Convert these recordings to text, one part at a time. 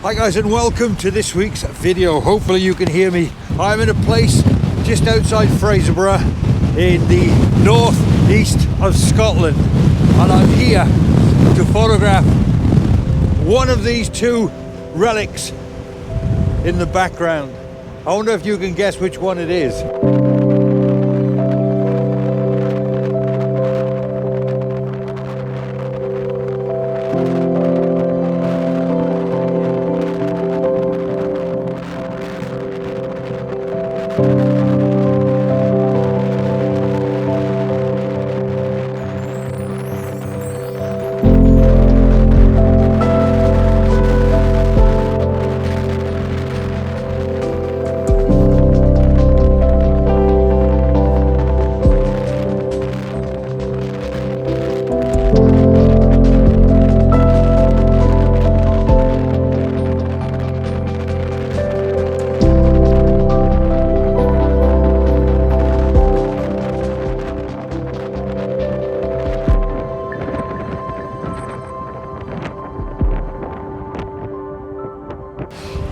Hi guys, and welcome to this week's video. Hopefully you can hear me. I'm in a place just outside Fraserburgh in the northeast of Scotland, and I'm here to photograph one of these two relics in the background. I wonder if you can guess which one it is.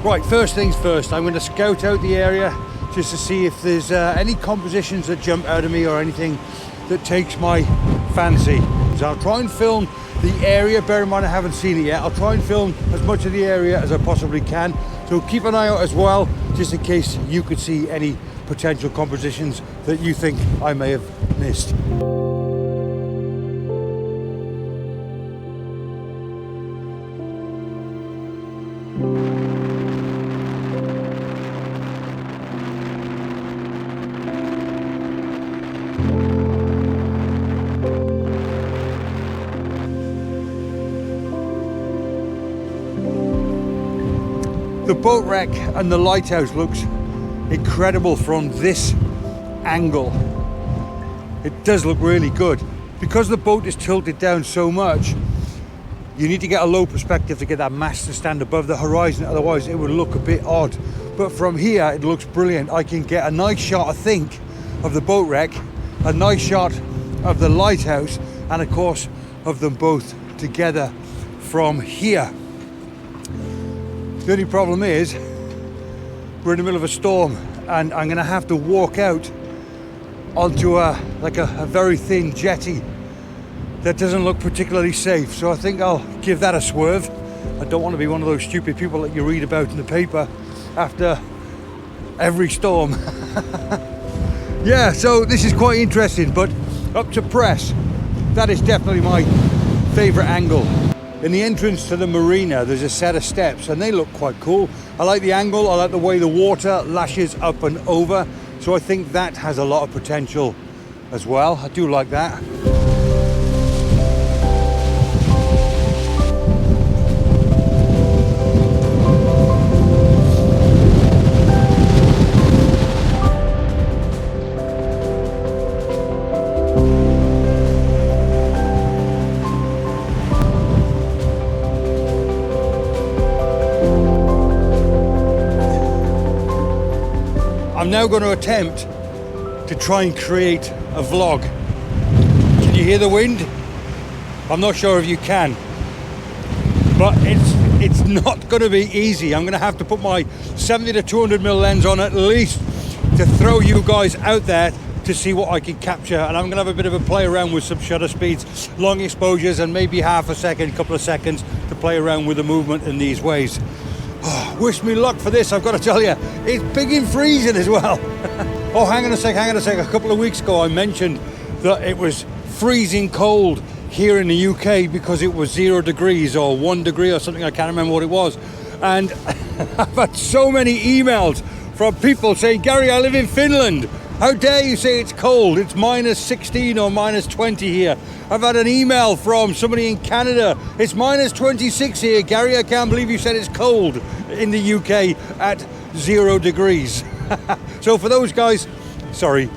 Right, first things first, I'm going to scout out the area just to see if there's any compositions that jump out of me or anything that takes my fancy. So I'll try and film the area, bear in mind I haven't seen it yet. I'll try and film as much of the area as I possibly can. So keep an eye out as well, just in case you could see any potential compositions that you think I may have missed. The boat wreck and the lighthouse looks incredible from this angle. It does look really good. Because the boat is tilted down so much, you need to get a low perspective to get that mast to stand above the horizon, otherwise it would look a bit odd. But from here it looks brilliant. I can get a nice shot, I think, of the boat wreck, a nice shot of the lighthouse, and of course of them both together from here. The only problem is we're in the middle of a storm and I'm going to have to walk out onto a very thin jetty that doesn't look particularly safe. So I think I'll give that a swerve. I don't want to be one of those stupid people that you read about in the paper after every storm. Yeah, so this is quite interesting, but up to press, that is definitely my favorite angle. In the entrance to the marina, there's a set of steps and they look quite cool. I like the angle, I like the way the water lashes up and over. So I think that has a lot of potential as well. I do like that. I'm now going to attempt to try and create a vlog. Can you hear the wind? I'm not sure if you can, but it's not going to be easy. I'm going to have to put my 70 to 200mm lens on at least to throw you guys out there to see what I can capture, and I'm going to have a bit of a play around with some shutter speeds, long exposures, and maybe half a second, couple of seconds to play around with the movement in these ways. Oh, wish me luck for this, I've got to tell you. It's big and freezing as well. Oh, hang on a sec. A couple of weeks ago I mentioned that it was freezing cold here in the UK because it was 0 degrees or 1 degree or something, I can't remember what it was. And I've had so many emails from people saying, Gary, I live in Finland. How dare you say it's cold? It's minus 16 or minus 20 here. I've had an email from somebody in Canada. It's minus 26 here. Gary, I can't believe you said it's cold in the UK at 0 degrees. So for those guys, sorry.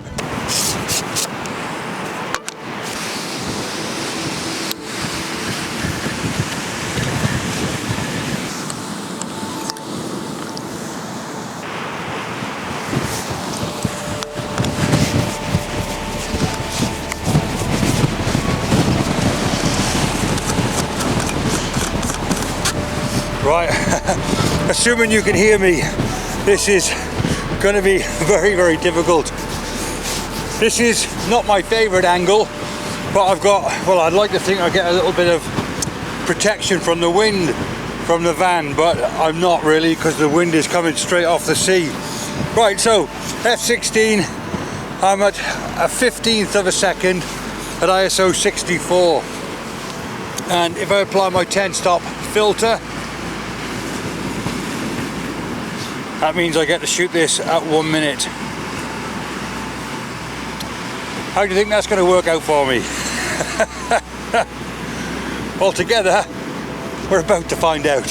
Right, assuming you can hear me, this is going to be very, very difficult. This is not my favorite angle, but I've got, well, I'd like to think I get a little bit of protection from the wind from the van, but I'm not really, because the wind is coming straight off the sea. Right, so F16, I'm at a 15th of a second at ISO 64, and if I apply my 10-stop filter, that means I get to shoot this at 1 minute. How do you think that's going to work out for me? Altogether, we're about to find out.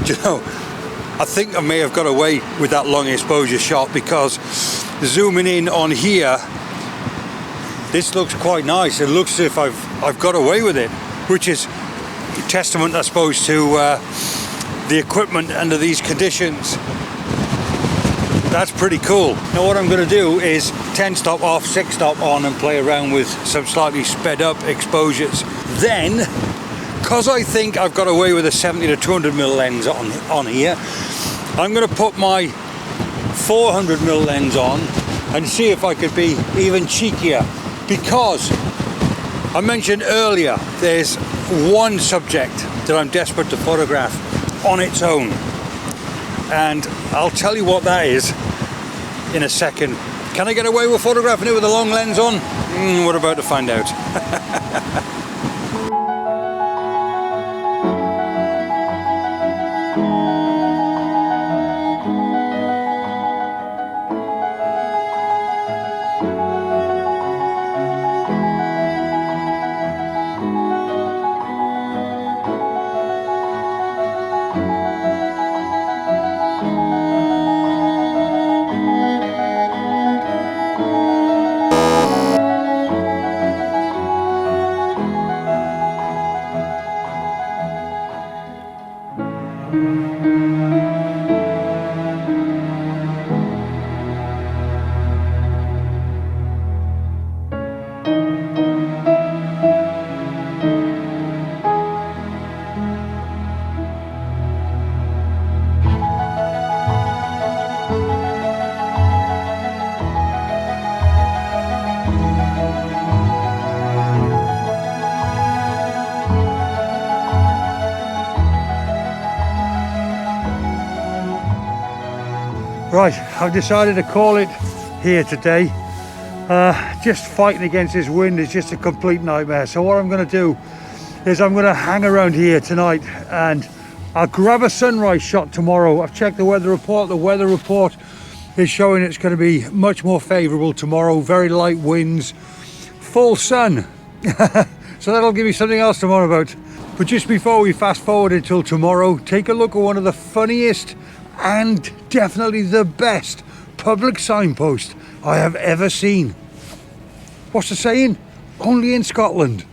Do you know, I think I may have got away with that long exposure shot, because zooming in on here, this looks quite nice. It looks as if I've got away with it, which is a testament, I suppose, to the equipment under these conditions. That's pretty cool. Now what I'm going to do is 10-stop off, 6-stop on, and play around with some slightly sped up exposures. Then, because I think I've got away with a 70 to 200mm lens on here, I'm going to put my 400mm lens on and see if I could be even cheekier, because I mentioned earlier there's one subject that I'm desperate to photograph on its own, and I'll tell you what that is in a second. Can I get away with photographing it with a long lens on? We're about to find out. Right, I've decided to call it here today. Just fighting against this wind is just a complete nightmare. So what I'm going to do is I'm going to hang around here tonight, and I'll grab a sunrise shot tomorrow. I've checked the weather report. The weather report is showing it's going to be much more favourable tomorrow. Very light winds, full sun. So that'll give me something else to moan about. But just before we fast forward until tomorrow, take a look at one of the funniest and definitely the best public signpost I have ever seen. What's the saying? Only in Scotland.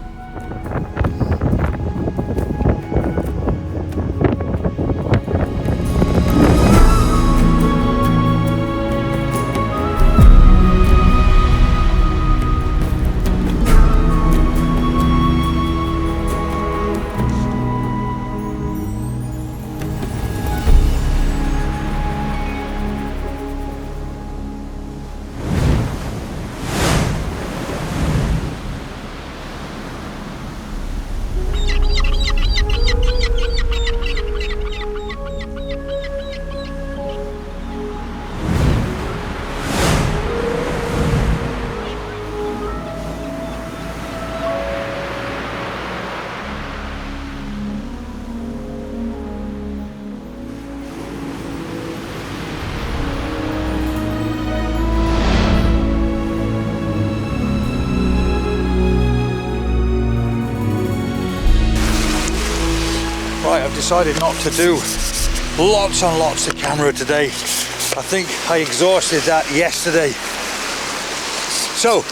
I've decided not to do lots and lots of camera today. I think I exhausted that yesterday. So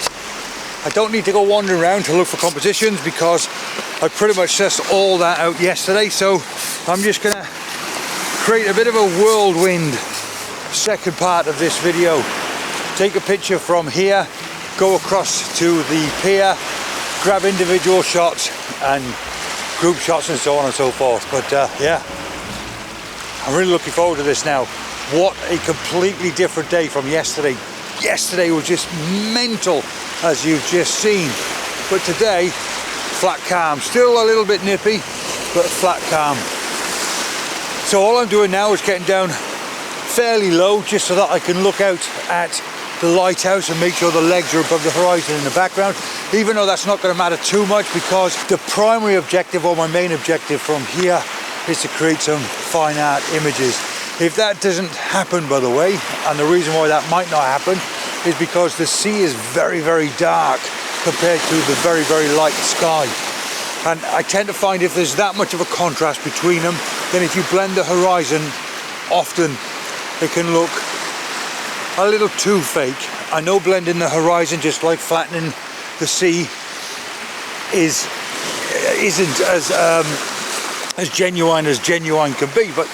I don't need to go wandering around to look for compositions because I pretty much sussed all that out yesterday. So I'm just gonna create a bit of a whirlwind second part of this video. Take a picture from here, go across to the pier, grab individual shots and group shots and so on and so forth. But yeah, I'm really looking forward to this now. What a completely different day from yesterday. Yesterday was just mental, as you've just seen. But today, flat calm. Still a little bit nippy, but flat calm. So all I'm doing now is getting down fairly low, just so that I can look out at the lighthouse and make sure the legs are above the horizon in the background, even though that's not going to matter too much, because the primary objective, or my main objective from here, is to create some fine art images. If that doesn't happen, by the way, and the reason why that might not happen is because the sea is very, very dark compared to the very, very light sky. And I tend to find if there's that much of a contrast between them, then if you blend the horizon, often it can look a little too fake. I know blending the horizon, just like flattening the sea, isn't as genuine can be, but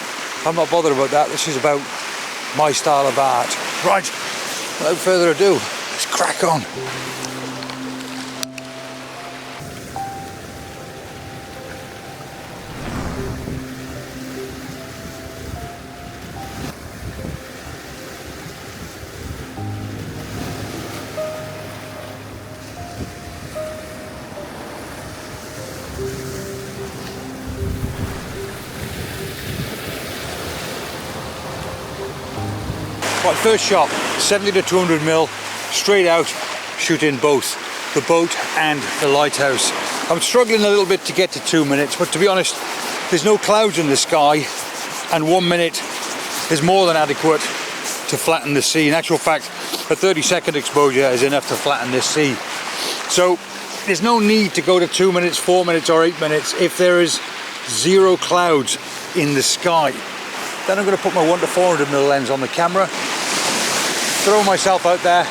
I'm not bothered about that. This is about my style of art. Right, without further ado, let's crack on. Right, first shot, 70 to 200 mil, straight out, shooting both the boat and the lighthouse. I'm struggling a little bit to get to 2 minutes, but to be honest, there's no clouds in the sky, and 1 minute is more than adequate to flatten the sea. In actual fact, a 30-second exposure is enough to flatten this sea. So there's no need to go to 2 minutes, 4 minutes or 8 minutes if there is zero clouds in the sky. Then I'm going to put my 1 to 400 mm lens on the camera, throw myself out there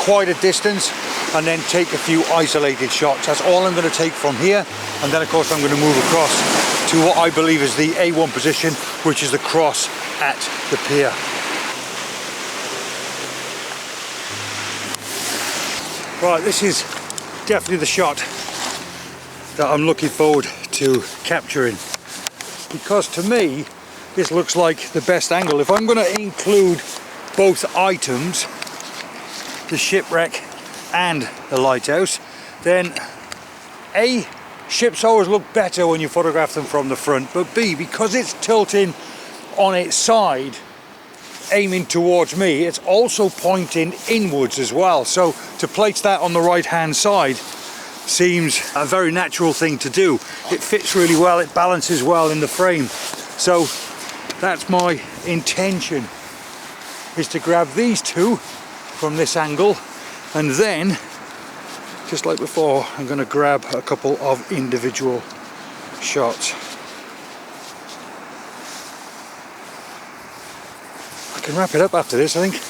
quite a distance, and then take a few isolated shots. That's all I'm going to take from here, and then of course I'm going to move across to what I believe is the A1 position, which is the cross at the pier. Right, this is definitely the shot that I'm looking forward to capturing, because to me this looks like the best angle. If I'm going to include both items, the shipwreck and the lighthouse, then A, ships always look better when you photograph them from the front, but B, because it's tilting on its side, aiming towards me, it's also pointing inwards as well. So to place that on the right hand side seems a very natural thing to do. It fits really well, it balances well in the frame. So that's my intention, is to grab these two from this angle, and then, just like before, I'm going to grab a couple of individual shots. I can wrap it up after this, I think.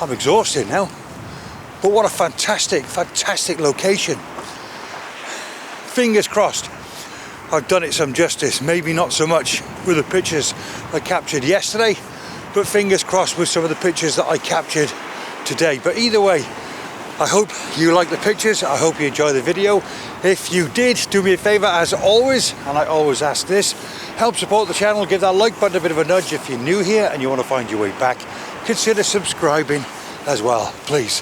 I'm exhausted now, but what a fantastic, fantastic location. Fingers crossed I've done it some justice. Maybe not so much with the pictures I captured yesterday, but fingers crossed with some of the pictures that I captured today. But either way, I hope you like the pictures, I hope you enjoy the video. If you did, do me a favor as always, and I always ask this, help support the channel, give that like button a bit of a nudge. If you're new here and you want to find your way back, consider subscribing as well, please.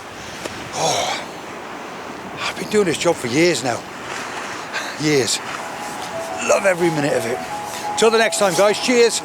Oh, I've been doing this job for years now. Years. Love every minute of it. Till the next time, guys, cheers.